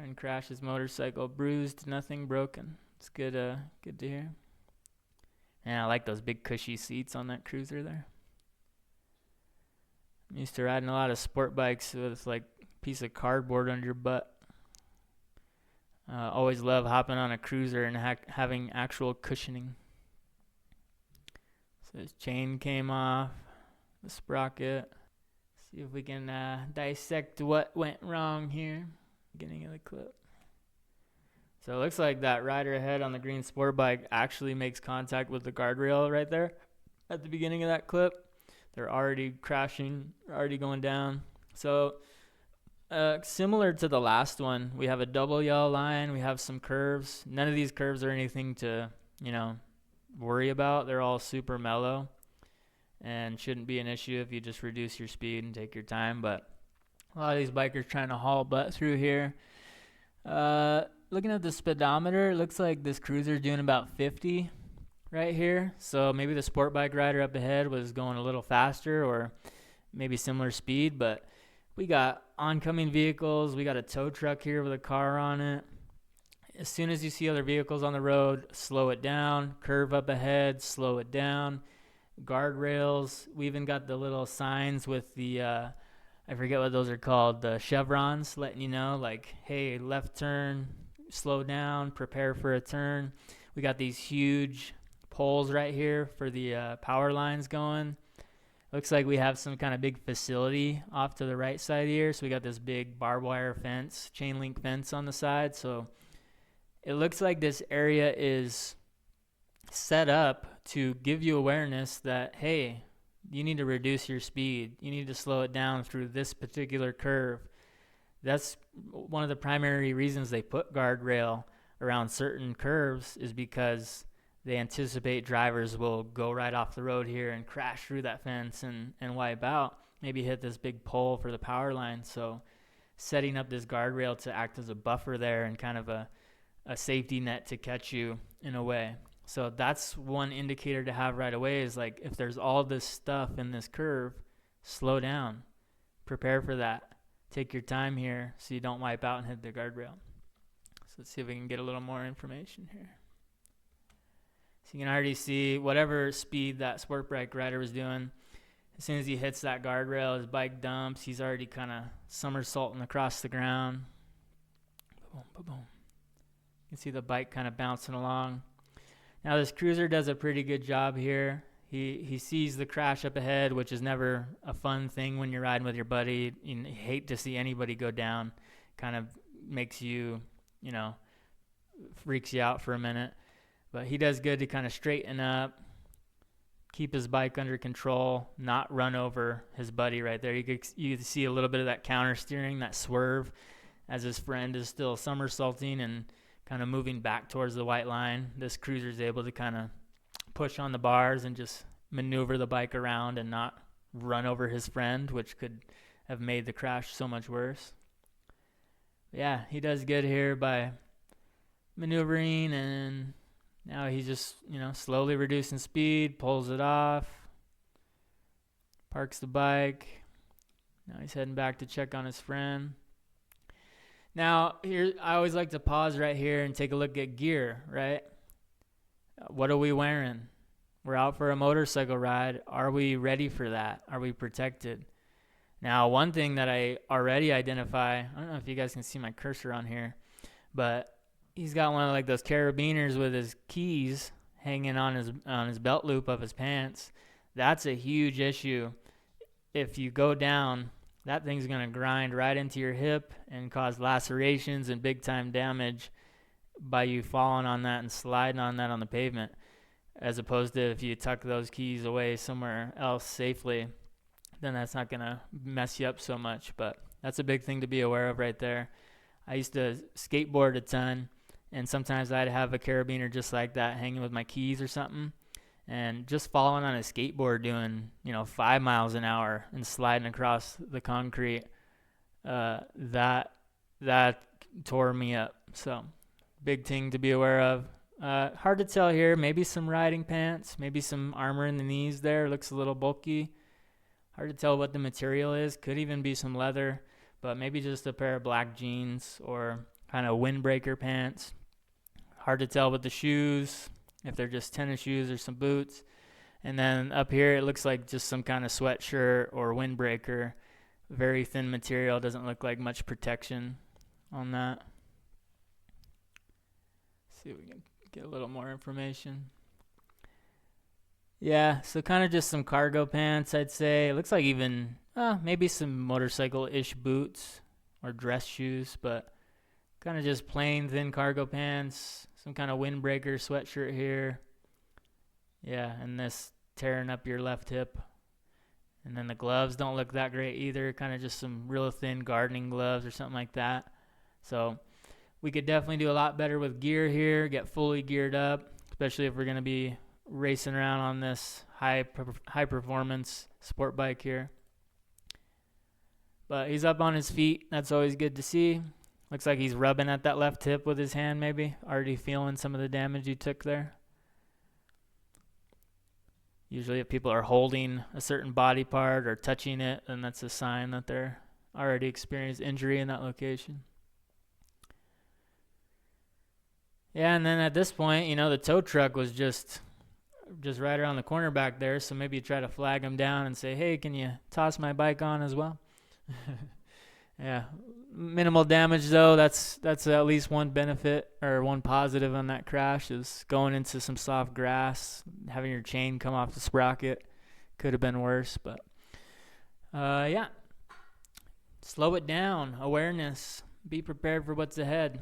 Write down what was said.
Friend crashed his motorcycle, bruised, nothing broken. It's good. Good to hear. And I like those big cushy seats on that cruiser there. I'm used to riding a lot of sport bikes with like a piece of cardboard under your butt. Always love hopping on a cruiser and having actual cushioning. So his chain came off, the sprocket. See if we can dissect what went wrong here. Beginning of the clip. So it looks like that rider ahead on the green sport bike actually makes contact with the guardrail right there at the beginning of that clip. They're already crashing, already going down. So similar to the last one, we have a double yellow line. We have some curves. None of these curves are anything to, worry about. They're all super mellow and shouldn't be an issue if you just reduce your speed and take your time. But a lot of these bikers trying to haul butt through here. Looking at the speedometer, it looks like this cruiser is doing about 50 right here. So maybe the sport bike rider up ahead was going a little faster or maybe similar speed. But we got oncoming vehicles. We got a tow truck here with a car on it. As soon as you see other vehicles on the road, slow it down. Curve up ahead, slow it down. Guardrails. We even got the little signs with the I forget what those are called, the chevrons, letting you know, like, hey, left turn, slow down, prepare for a turn. We got these huge poles right here for the power lines going. Looks like we have some kind of big facility off to the right side here. So we got this big barbed wire fence, chain link fence on the side. So it looks like this area is set up to give you awareness that, hey, you need to reduce your speed. You need to slow it down through this particular curve. That's one of the primary reasons they put guardrail around certain curves, is because they anticipate drivers will go right off the road here and crash through that fence and wipe out, maybe hit this big pole for the power line. So setting up this guardrail to act as a buffer there and kind of a safety net to catch you in a way. So that's one indicator to have right away, is like, if there's all this stuff in this curve, slow down, prepare for that. Take your time here so you don't wipe out and hit the guardrail. So let's see if we can get a little more information here. So you can already see whatever speed that sport bike rider was doing. As soon as he hits that guardrail, his bike dumps. He's already kind of somersaulting across the ground. Boom, boom, boom. You can see the bike kind of bouncing along. Now this cruiser does a pretty good job here. He sees the crash up ahead, which is never a fun thing when you're riding with your buddy. You hate to see anybody go down. Kind of makes you, freaks you out for a minute. But he does good to kind of straighten up, keep his bike under control, not run over his buddy right there. You can see a little bit of that counter steering, that swerve, as his friend is still somersaulting and kind of moving back towards the white line. This cruiser is able to kind of push on the bars and just maneuver the bike around and not run over his friend, which could have made the crash so much worse. But yeah, he does good here by maneuvering, and now he's just, slowly reducing speed, pulls it off, parks the bike. Now he's heading back to check on his friend. Now, here, I always like to pause right here and take a look at gear, right? What are we wearing? We're out for a motorcycle ride. Are we ready for that? Are we protected? Now, one thing that I already identify, I don't know if you guys can see my cursor on here, but he's got one of like those carabiners with his keys hanging on his belt loop of his pants. That's a huge issue. If you go down, that thing's going to grind right into your hip and cause lacerations and big time damage by you falling on that and sliding on that on the pavement, as opposed to if you tuck those keys away somewhere else safely, then that's not going to mess you up so much. But that's a big thing to be aware of right there. I used to skateboard a ton, and sometimes I'd have a carabiner just like that hanging with my keys or something, and just falling on a skateboard doing 5 miles an hour and sliding across the concrete, that tore me up. So big thing to be aware of. Hard to tell here. Maybe some riding pants, maybe some armor in the knees there. Looks a little bulky. Hard to tell what the material is. Could even be some leather, but maybe just a pair of black jeans or kind of windbreaker pants. Hard to tell with the shoes, if they're just tennis shoes or some boots. And then up here, it looks like just some kind of sweatshirt or windbreaker. Very thin material, doesn't look like much protection on that. See if we can get a little more information. Yeah, so kind of just some cargo pants, I'd say. It looks like even maybe some motorcycle-ish boots or dress shoes, but kind of just plain thin cargo pants, some kind of windbreaker sweatshirt here. Yeah, and this tearing up your left hip. And then the gloves don't look that great either, kind of just some real thin gardening gloves or something like that. So we could definitely do a lot better with gear here, get fully geared up, especially if we're going to be racing around on this high performance sport bike here. But he's up on his feet. That's always good to see. Looks like he's rubbing at that left hip with his hand, maybe already feeling some of the damage he took there. Usually if people are holding a certain body part or touching it, then that's a sign that they're already experienced injury in that location. Yeah, and then at this point, the tow truck was just right around the corner back there, so maybe you try to flag him down and say, hey, can you toss my bike on as well? Yeah, minimal damage though. That's at least one benefit or one positive on that crash is going into some soft grass, having your chain come off the sprocket. Could have been worse, but yeah. Slow it down, awareness, be prepared for what's ahead.